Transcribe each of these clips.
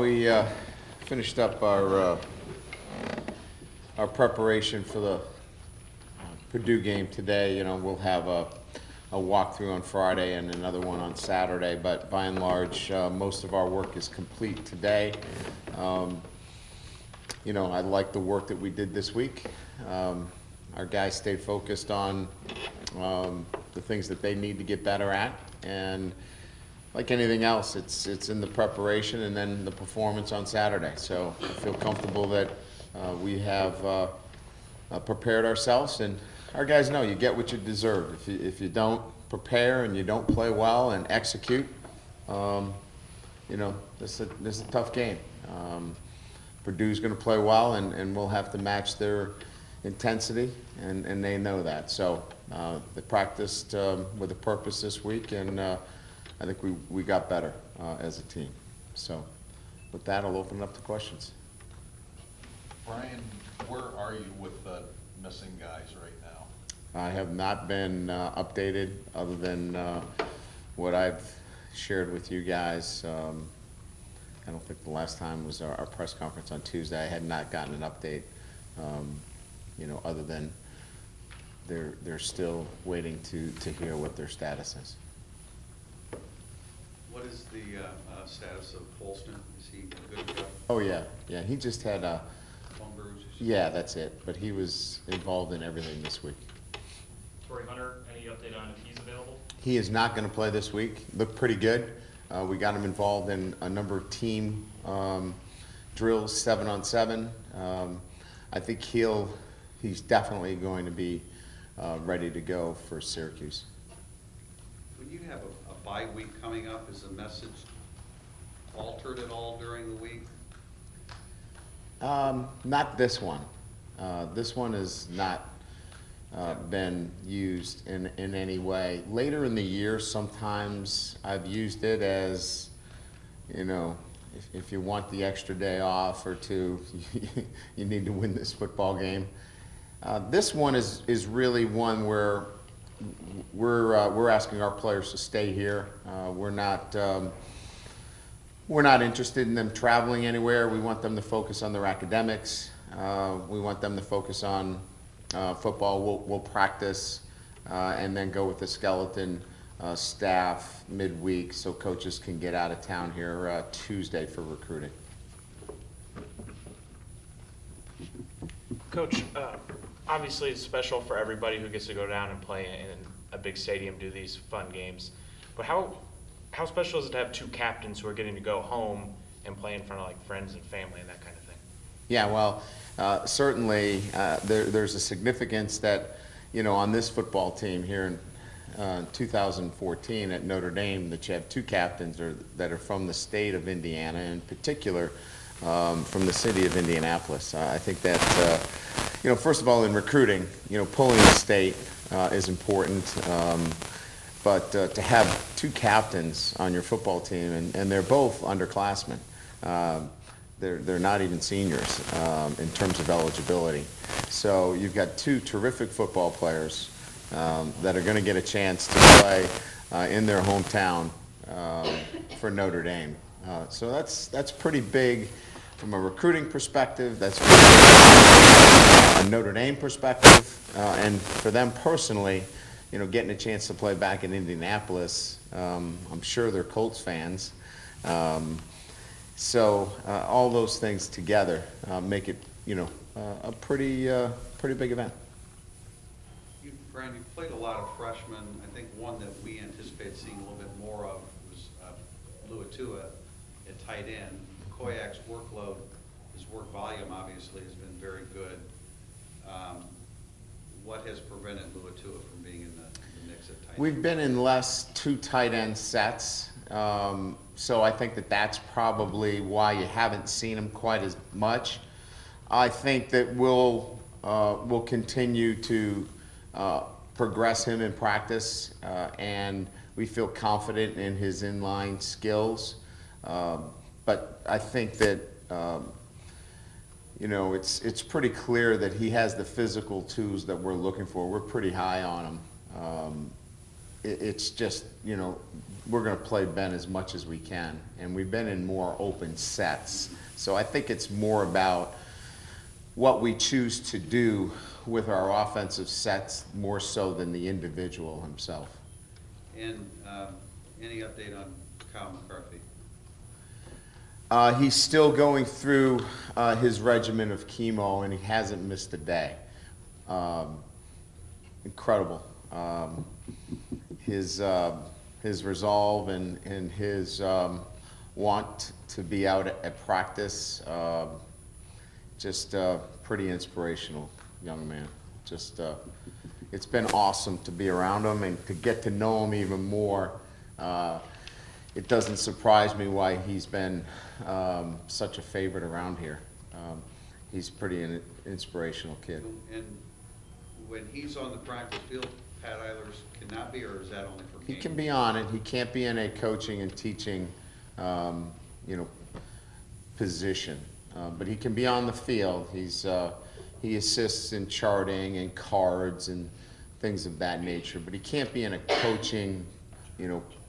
we finished up our preparation for the Purdue game today. You know, we'll have a walkthrough on Friday and another one on Saturday, but by and large, most of our work is complete today. You know, I like the work that we did this week. Our guys stayed focused on the things that they need to get better at, and like anything else, it's in the preparation and then the performance on Saturday. So I feel comfortable that we have prepared ourselves, and our guys know you get what you deserve. If you don't prepare and you don't play well and execute, you know, this is a tough game. Purdue's going to play well, and we'll have to match their intensity, and they know that. So they practiced with a purpose this week, and I think we got better as a team. So with that, I'll open it up to questions. Brian, where are you with the missing guys right now? I have not been updated other than what I've shared with you guys. I don't think the last time was our press conference on Tuesday. I had not gotten an update, you know, other than they're still waiting to hear what their status is. What is the status of Holston? Is he good to go? Oh yeah, he just had a Bone bruise? yeah, that's it. But he was involved in everything this week. Torrey Hunter, any update on if he's available? He is not going to play this week. Looked pretty good. We got him involved in a number of team drills, 7-on-7. I think he's definitely going to be ready to go for Syracuse. When you have a bye week coming up, is the message altered at all during the week? Not this one. This one has not been used in any way. Later in the year, sometimes I've used it as, you know, if you want the extra day off or two, you need to win this football game. This one is really one where we're asking our players to stay here. We're not interested in them traveling anywhere. We want them to focus on their academics. We want them to focus on football. We'll practice and then go with the skeleton staff midweek so coaches can get out of town here Tuesday for recruiting. Coach, obviously it's special for everybody who gets to go down and play in a big stadium, do these fun games. But how special is it to have two captains who are getting to go home and play in front of like friends and family and that kind of thing? Yeah, well, certainly there's a significance that, you know, on this football team here in 2014 at Notre Dame, that you have two captains that are from the state of Indiana, in particular from the city of Indianapolis. I think that, you know, first of all, in recruiting, you know, pulling the state is important, but to have two captains on your football team, and they're both underclassmen. They're not even seniors in terms of eligibility. So you've got two terrific football players that are going to get a chance to play in their hometown for Notre Dame. So that's pretty big from a recruiting perspective. That's pretty big from a Notre Dame perspective, and for them personally, you know, getting a chance to play back in Indianapolis. I'm sure they're Colts fans. So all those things together make it, you know, a pretty big event. Brian, you've played a lot of freshmen. I think one that we anticipate seeing a little bit more of was Luatua at tight end. Koyak's workload, his work volume obviously has been very good. What has prevented Luatua from being in the mix at tight end? We've been in less two tight end sets. So I think that that's probably why you haven't seen him quite as much. I think that we'll continue to progress him in practice, and we feel confident in his inline skills. But I think that you know, it's pretty clear that he has the physical tools that we're looking for. We're pretty high on him. it's just, you know, we're gonna play Ben as much as we can, and we've been in more open sets. So I think it's more about what we choose to do with our offensive sets more so than the individual himself. And any update on Kyle McCarthy? He's still going through his regimen of chemo, and he hasn't missed a day. Incredible. His resolve and his want to be out at practice, just pretty inspirational young man. Just it's been awesome to be around him and to get to know him even more. It doesn't surprise me why he's been such a favorite around here. He's pretty an inspirational kid. And when he's on the practice field, Pat Eilers cannot be, or is that only for He games? can be on it. He can't be in a coaching and teaching, position. But he can be on the field. He assists in charting and cards and things of that nature. But he can't be in a coaching,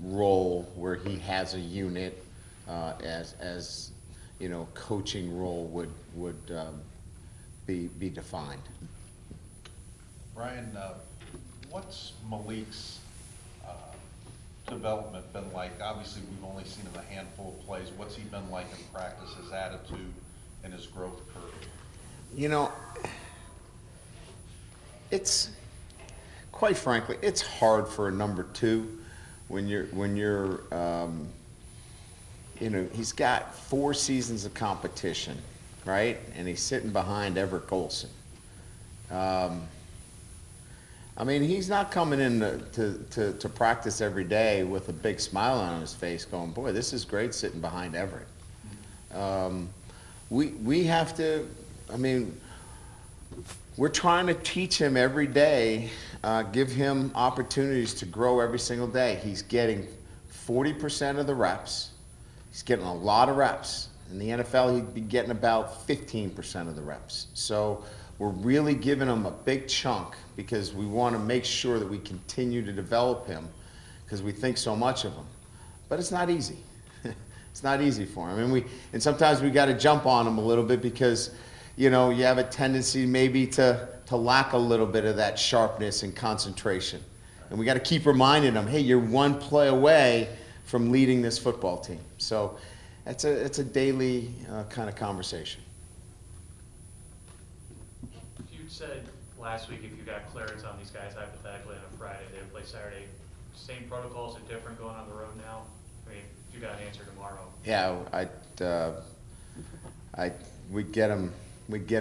role where he has a unit as coaching role would be defined. Brian, what's Malik's development been like? Obviously, we've only seen him a handful of plays. What's he been like in practice, his attitude and his growth curve? It's quite frankly, it's hard for a number two when you're he's got 4 seasons of competition, right? And he's sitting behind Everett Golson. He's not coming in to practice every day with a big smile on his face going, boy, this is great sitting behind Everett. We have to, we're trying to teach him every day, give him opportunities to grow every single day. He's getting 40% of the reps. He's getting a lot of reps. In the NFL, he'd be getting about 15% of the reps. So we're really giving him a big chunk because we want to make sure that we continue to develop him because we think so much of him. But it's not easy. It's not easy for him. And sometimes we got to jump on him a little bit because, you have a tendency maybe to lack a little bit of that sharpness and concentration. And we got to keep reminding him, hey, you're one play away from leading this football team. So it's a daily kind of conversation. You said last week if you got clearance on these guys hypothetically on a Friday, they would play Saturday. Same protocols are different going on the road now? If you got an answer tomorrow. Yeah, we'd get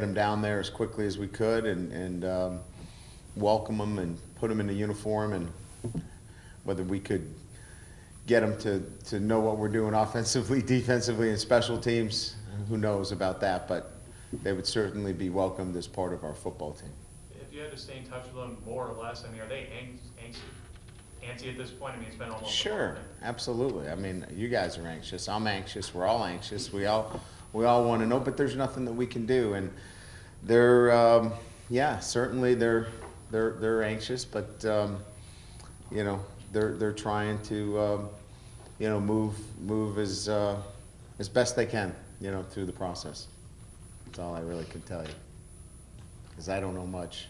him down there as quickly as we could and welcome him and put him in the uniform, and whether we could get him to know what we're doing offensively, defensively, and special teams, who knows about that, but they would certainly be welcomed as part of our football team. If you had to stay in touch with them more or less, are they antsy at this point? It's been almost Sure, a month. absolutely. You guys are anxious. I'm anxious. We're all anxious. We all want to know, but there's nothing that we can do. And they're, certainly they're anxious, but they're trying to, move as best they can, through the process. That's all I really can tell you, because I don't know much.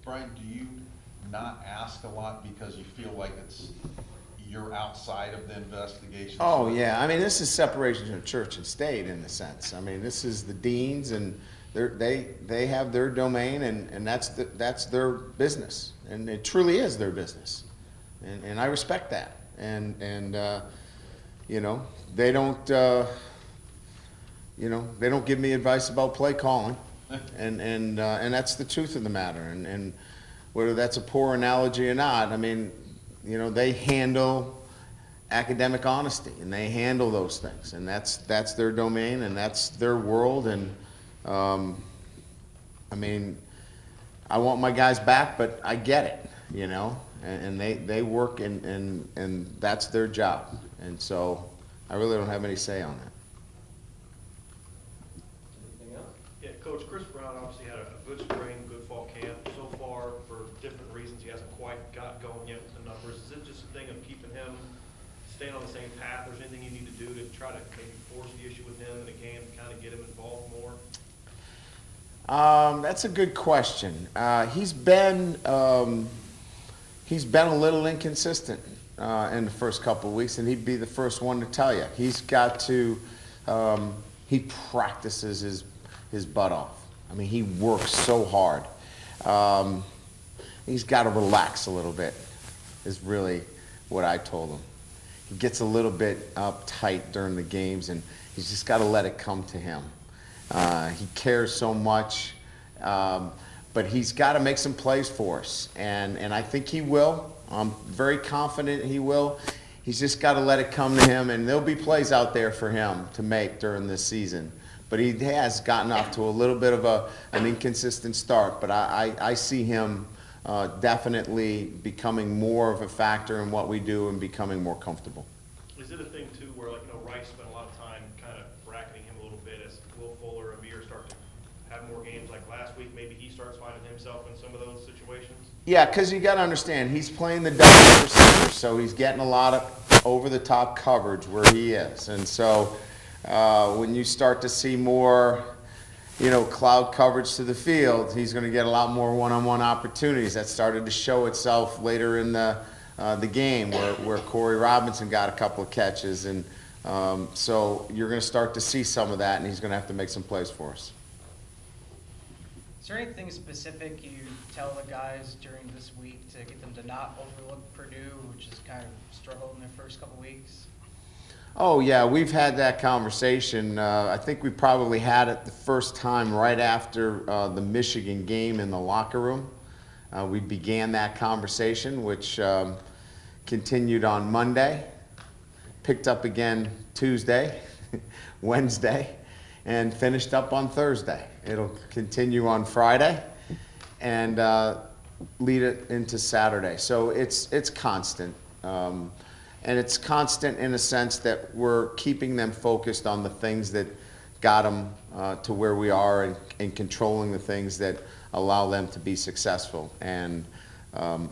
Brian, do you not ask a lot because you feel like you're outside of the investigation? Oh, yeah. This is separation of church and state in a sense. This is the deans, and they have their domain, and that's their business, and it truly is their business, and I respect that. And they don't give me advice about play calling, and that's the truth of the matter. And whether that's a poor analogy or not, they handle academic honesty, and they handle those things, and that's their domain, and that's their world. And I want my guys back, but I get it, and they work, and that's their job, and so I really don't have any say on that. Anything else? Yeah, Coach, Chris Brown obviously had a good spring, good fall camp so far for different reasons. since he hasn't quite got going yet with the numbers? Is it just a thing of keeping him staying on the same path? Or is there anything you need to do to try to maybe force the issue with him in a game to kind of get him involved more? That's a good question. He's been a little inconsistent in the first couple of weeks, and he'd be the first one to tell you. He's got to. He practices his butt off. I mean, he works so hard. He's got to relax a little bit, is really what I told him. He gets a little bit uptight during the games, and he's just got to let it come to him. He cares so much, but he's got to make some plays for us, and I think he will. I'm very confident he will. He's just got to let it come to him, and there'll be plays out there for him to make during this season. But he has gotten off to a little bit of an inconsistent start, but I see him definitely becoming more of a factor in what we do and becoming more comfortable. Is it a thing too where, like, Rice spent a lot of time kind of bracketing him a little bit as Will Fuller and Amir start to have more games like last week? Maybe he starts finding himself in some of those situations? Yeah, because you got to understand, he's playing the double receiver, so he's getting a lot of over-the-top coverage where he is. And so when you start to see more, cloud coverage to the field, he's going to get a lot more one-on-one opportunities. That started to show itself later in the game where Corey Robinson got a couple of catches. And so you're going to start to see some of that, and he's going to have to make some plays for us. Is there anything specific you tell the guys during this week to get them to not overlook Purdue, which has kind of struggled in their first couple weeks? Oh, yeah, we've had that conversation. I think we probably had it the first time right after the Michigan game in the locker room. We began that conversation, which continued on Monday, picked up again Tuesday, Wednesday, and finished up on Thursday. It'll continue on Friday and lead it into Saturday. So it's constant. And it's constant in a sense that we're keeping them focused on the things that got them to where we are and controlling the things that allow them to be successful. And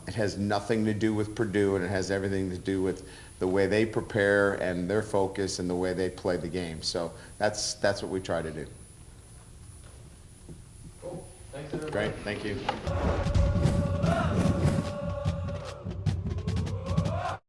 it has nothing to do with Purdue, and it has everything to do with the way they prepare and their focus and the way they play the game. So that's what we try to do. Cool. Thanks, everybody. Great, thank you.